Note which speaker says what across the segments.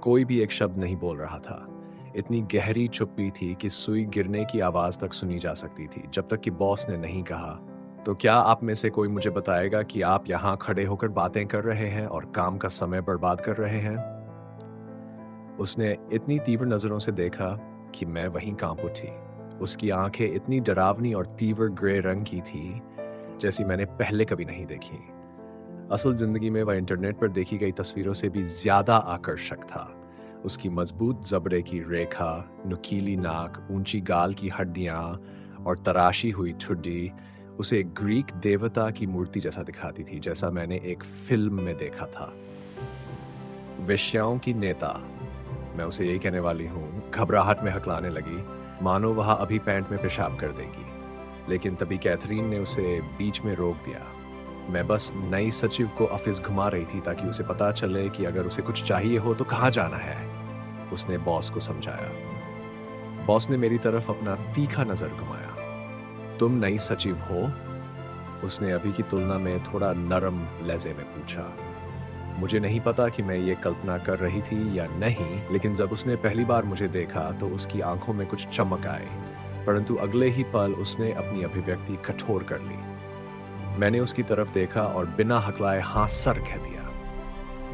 Speaker 1: कोई भी एक शब्द नहीं बोल रहा था। इतनी गहरी चुप्पी थी कि सुई गिरने की आवाज़ तक सुनी जा सकती थी, जब तक कि बॉस ने नहीं कहा, "तो क्या आप में से कोई मुझे बताएगा कि आप यहाँ खड़े होकर बातें कर रहे हैं और काम का समय बर्बाद कर रहे हैं?" उसने इतनी तीव्र नज़रों से देखा कि मैं वहीं काँप उठी। उसकी आँखें इतनी डरावनी और तीव्र ग्रे रंग की थी, जैसी मैंने पहले कभी नहीं देखी। असल ज़िंदगी में वह इंटरनेट पर देखी गई तस्वीरों से भी ज़्यादा आकर्षक था। उसकी मज़बूत ज़बड़े की रेखा, नुकीली नाक, ऊँची गाल की हड्डियाँ और तराशी हुई ठुड्डी उसे एक ग्रीक देवता की मूर्ति जैसा दिखाती थी, जैसा मैंने एक फ़िल्म में देखा था। वेश्याओं की नेता, मैं उसे यही कहने वाली हूँ, घबराहट में हकलाने लगी, मानो वह अभी पैंट में पेशाब कर देगी। लेकिन तभी कैथरीन ने उसे बीच में रोक दिया। मैं बस नई सचिव को ऑफिस घुमा रही थी ताकि उसे पता चले कि अगर उसे कुछ चाहिए हो तो कहाँ जाना है। उसने बॉस को समझाया। बॉस ने मेरी तरफ अपना तीखा नजर घुमाया। तुम नई सचिव हो? उसने अभी की तुलना में थोड़ा नरम लहजे में पूछा। मुझे नहीं पता कि मैं ये कल्पना कर रही थी या नहीं, लेकिन जब उसने पहली बार मुझे देखा तो उसकी आंखों में कुछ चमक आई, परंतु अगले ही पल उसने अपनी अभिव्यक्ति कठोर कर ली। मैंने उसकी तरफ देखा और बिना हकलाए हाँ सर कह दिया।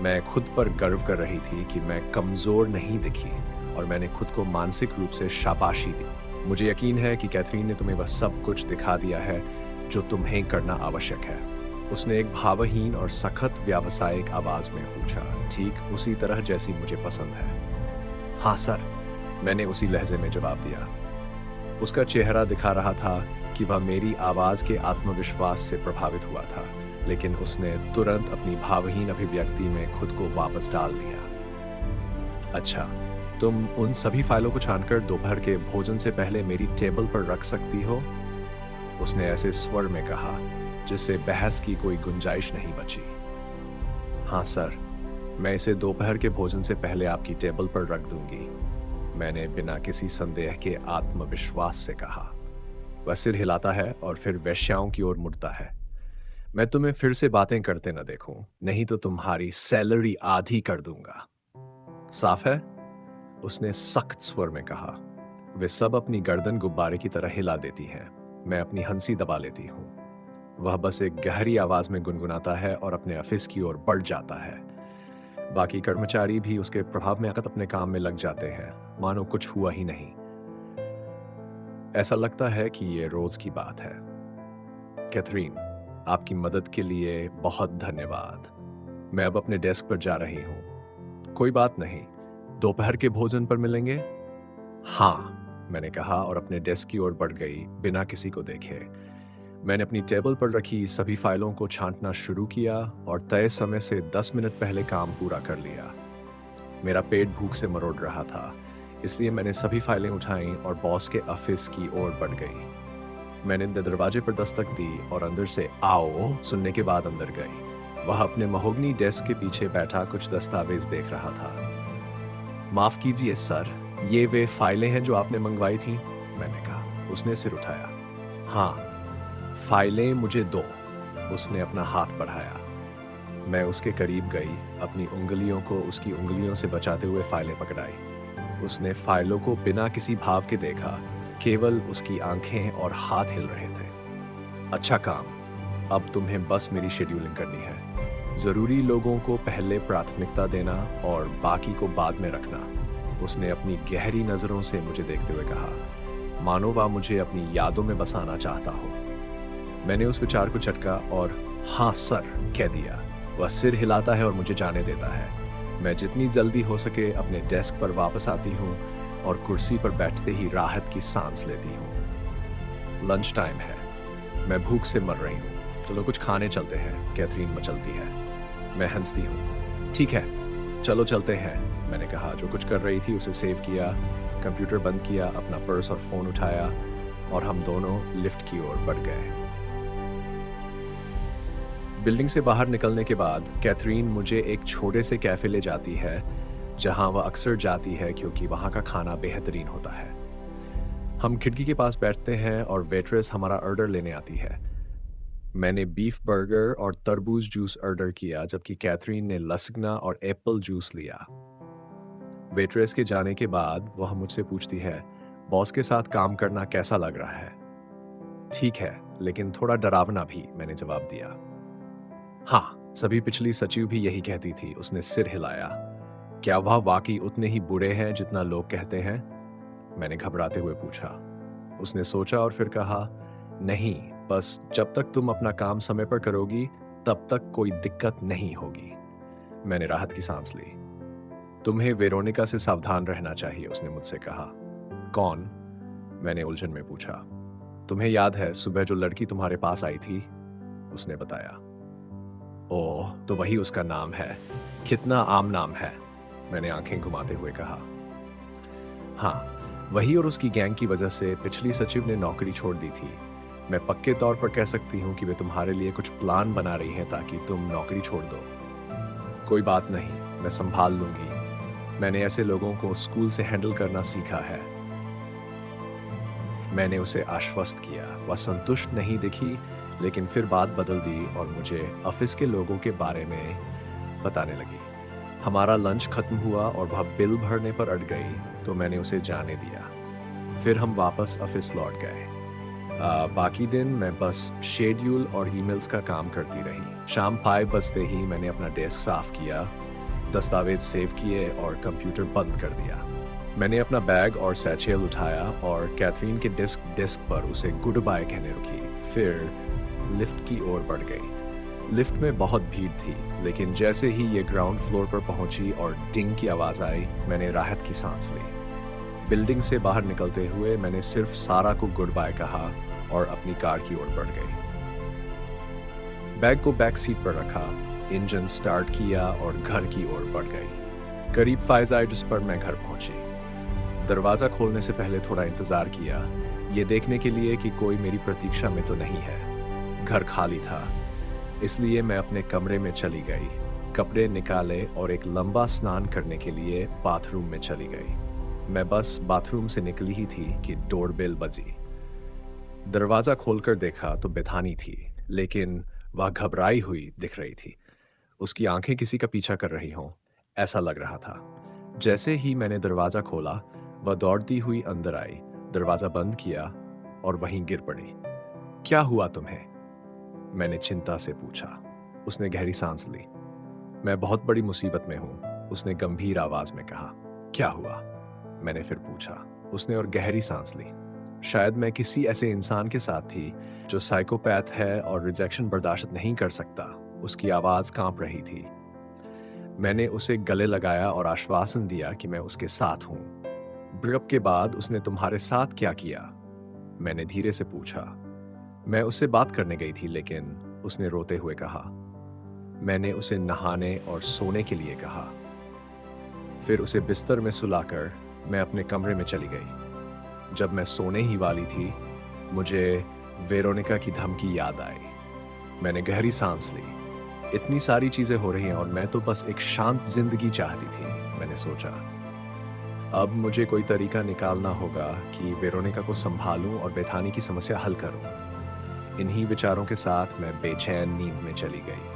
Speaker 1: मैं खुद पर गर्व कर रही थी कि मैं कमजोर नहीं दिखी और मैंने खुद को मानसिक रूप से शाबाशी दी। मुझे यकीन है कि कैथरीन ने तुम्हें वह सब कुछ दिखा दिया है जो तुम्हें करना आवश्यक है। उसने एक भावहीन और सख्त व्यावसायिक आवाज में पूछा, ठीक उसी तरह जैसी मुझे पसंद है। हाँ सर, मैंने उसी लहजे में जवाब दिया। उसका चेहरा दिखा रहा था कि वह मेरी आवाज के आत्मविश्वास से प्रभावित हुआ था, लेकिन उसने तुरंत अपनी भावहीन अभिव्यक्ति में खुद को वापस डाल लिया। अच्छा, तुम उन सभी फाइलों को छानकर दोपहर के भोजन से पहले मेरी टेबल पर रख सकती हो? उसने ऐसे स्वर में कहा जिससे बहस की कोई गुंजाइश नहीं बची। हाँ सर, मैं इसे दोपहर के भोजन से पहले आपकी टेबल पर रख दूंगी, मैंने बिना किसी संदेह के आत्मविश्वास से कहा। वह सिर हिलाता है और फिर वेश्याओं की ओर मुड़ता है। मैं तुम्हें फिर से बातें करते न देखूं, नहीं तो तुम्हारी सैलरी आधी कर दूंगा। साफ है? उसने सख्त स्वर में कहा। वे सब अपनी गर्दन गुब्बारे की तरह हिला देती हैं। मैं अपनी हंसी दबा लेती हूँ। वह बस एक गहरी आवाज में गुनगुनाता है और अपने ऑफिस की ओर बढ़ जाता है। बाकी कर्मचारी भी उसके प्रभाव में आकर अपने काम में लग जाते हैं, मानो कुछ हुआ ही नहीं। ऐसा लगता है कि ये रोज की बात है। कैथरीन, आपकी मदद के लिए बहुत धन्यवाद। मैं अब अपने डेस्क पर जा रही हूँ। कोई बात नहीं, दोपहर के भोजन पर मिलेंगे? हाँ, मैंने कहा और अपने डेस्क की ओर बढ़ गई बिना किसी को देखे। मैंने अपनी टेबल पर रखी सभी फाइलों को छांटना शुरू किया और तय समय से 10 मिनट पहले काम पूरा कर लिया। मेरा पेट भूख से मरोड़ रहा था, इसलिए मैंने सभी फाइलें उठाईं और बॉस के ऑफिस की ओर बढ़ गई। मैंने दरवाजे पर दस्तक दी और अंदर से आओ सुनने के बाद अंदर गई। वह अपने महोगनी डेस्क के पीछे बैठा कुछ दस्तावेज देख रहा था। माफ कीजिए सर, ये वे फाइलें हैं जो आपने मंगवाई थी? मैंने कहा। उसने सिर उठाया। हाँ, फाइलें मुझे दो। उसने अपना हाथ बढ़ाया। मैं उसके करीब गई, अपनी उंगलियों को उसकी उंगलियों से बचाते हुए फाइलें पकड़ाई। उसने फाइलों को बिना किसी भाव के देखा, केवल उसकी आंखें और हाथ हिल रहे थे। अच्छा काम, अब तुम्हें बस मेरी शेड्यूलिंग करनी है। जरूरी लोगों को पहले प्राथमिकता देना और बाकी को बाद में रखना। उसने अपनी गहरी नजरों से मुझे देखते हुए कहा, मानो वह मुझे अपनी यादों में बसाना चाहता हो। मैंने उस विचार को झटका और हाँ सर कह दिया। वह सिर हिलाता है और मुझे जाने देता है। मैं जितनी जल्दी हो सके अपने डेस्क पर वापस आती हूँ और कुर्सी पर बैठते ही राहत की सांस लेती हूँ। लंच टाइम है। मैं भूख से मर रही हूँ। चलो कुछ खाने चलते हैं, कैथरीन मचलती है। मैं हंसती हूँ। ठीक है, चलो चलते हैं, मैंने कहा। जो कुछ कर रही थी उसे सेव किया, कंप्यूटर बंद किया, अपना पर्स और फोन उठाया और हम दोनों लिफ्ट की ओर बढ़ गए। बिल्डिंग से बाहर निकलने के बाद कैथरीन मुझे एक छोटे से कैफे ले जाती है, जहां वह अक्सर जाती है क्योंकि वहां का खाना बेहतरीन होता है। हम खिड़की के पास बैठते हैं और वेट्रेस हमारा ऑर्डर लेने आती है। मैंने बीफ बर्गर और तरबूज जूस ऑर्डर किया, जबकि कैथरीन ने लसगना और एप्पल जूस लिया। वेट्रेस के जाने के बाद वह मुझसे पूछती है, बॉस के साथ काम करना कैसा लग रहा है? ठीक है, लेकिन थोड़ा डरावना भी, मैंने जवाब दिया। हाँ, सभी पिछली सचिव भी यही कहती थी, उसने सिर हिलाया। क्या वह वाकई उतने ही बुरे हैं जितना लोग कहते हैं? मैंने घबराते हुए पूछा। उसने सोचा और फिर कहा, नहीं, बस जब तक तुम अपना काम समय पर करोगी, तब तक कोई दिक्कत नहीं होगी। मैंने राहत की सांस ली। तुम्हें वेरोनिका से सावधान रहना चाहिए, उसने मुझसे कहा। कौन? मैंने उलझन में पूछा। तुम्हें याद है सुबह जो लड़की तुम्हारे पास आई थी? उसने बताया। ओह, तो वही उसका नाम है। कितना आम नाम है, मैंने आंखें घुमाते हुए कहा। हाँ, वही, और उसकी गैंग की वजह से पिछली सचिव ने नौकरी छोड़ दी थी। मैं पक्के तौर पर कह सकती हूँ कि वे तुम्हारे लिए कुछ प्लान बना रही हैं ताकि तुम नौकरी छोड़ दो। कोई बात नहीं, मैं संभाल लूंगी। मैंने ऐसे लोगों को स्कूल से हैंडल करना सीखा है। मैंने उसे आश्वस्त किया। वह संतुष्ट नहीं दिखी, लेकिन फिर बात बदल दी और मुझे ऑफिस के लोगों के बारे में बताने लगी। हमारा लंच खत्म हुआ और वह बिल भरने पर अड़ गई, तो मैंने उसे जाने दिया। फिर हम वापस ऑफिस लौट गए। बाकी दिन मैं बस शेड्यूल और ईमेल्स का काम करती रही। शाम 5 बजते ही मैंने अपना डेस्क साफ किया, दस्तावेज सेव किए और कंप्यूटर बंद कर दिया। मैंने अपना बैग और सैचेल उठाया और कैथरीन के डेस्क पर उसे गुड बाय कहने रुकी। फिर लिफ्ट की ओर बढ़ गई। लिफ्ट में बहुत भीड़ थी, लेकिन जैसे ही ये ग्राउंड फ्लोर पर पहुंची और डिंग की आवाज आई, मैंने राहत की सांस ली। बिल्डिंग से बाहर निकलते हुए मैंने सिर्फ सारा को गुड बाय कहा और अपनी कार की ओर बढ़ गई। बैग को बैक सीट पर रखा, इंजन स्टार्ट किया और घर की ओर बढ़ गई। करीब 5 आए जिस पर मैं घर पहुंची। दरवाजा खोलने से पहले थोड़ा इंतजार किया, ये देखने के लिए कि कोई मेरी प्रतीक्षा में तो नहीं है। घर खाली था, इसलिए मैं अपने कमरे में चली गई, कपड़े निकाले और एक लंबा स्नान करने के लिए बाथरूम में चली गई। मैं बस बाथरूम से निकली ही थी कि डोरबेल बजी। दरवाजा खोलकर देखा तो बेथानी थी, लेकिन वह घबराई हुई दिख रही थी। उसकी आंखें किसी का पीछा कर रही हों, ऐसा लग रहा था। जैसे ही मैंने दरवाजा खोला, वह दौड़ती हुई अंदर आई, दरवाजा बंद किया और वहीं गिर पड़ी। क्या हुआ तुम्हें? मैंने चिंता से पूछा। उसने गहरी सांस ली। मैं बहुत बड़ी मुसीबत में हूं, उसने गंभीर आवाज में कहा। क्या हुआ? मैंने फिर पूछा। उसने और गहरी सांस ली। शायद मैं किसी ऐसे इंसान के साथ थी जो साइकोपैथ है और रिजेक्शन बर्दाश्त नहीं कर सकता। उसकी आवाज कांप रही थी। मैंने उसे गले लगाया और आश्वासन दिया कि मैं उसके साथ हूं। ब्रेकअप के बाद उसने तुम्हारे साथ क्या किया? मैंने धीरे से पूछा। मैं उससे बात करने गई थी, लेकिन उसने रोते हुए कहा। मैंने उसे नहाने और सोने के लिए कहा। फिर उसे बिस्तर में सुलाकर मैं अपने कमरे में चली गई। जब मैं सोने ही वाली थी, मुझे वेरोनिका की धमकी याद आई। मैंने गहरी सांस ली। इतनी सारी चीजें हो रही हैं और मैं तो बस एक शांत जिंदगी चाहती थी, मैंने सोचा। अब मुझे कोई तरीका निकालना होगा कि वेरोनिका को संभालूं और बेथानी की समस्या हल करूं। इन्हीं विचारों के साथ मैं बेचैन नींद में चली गई।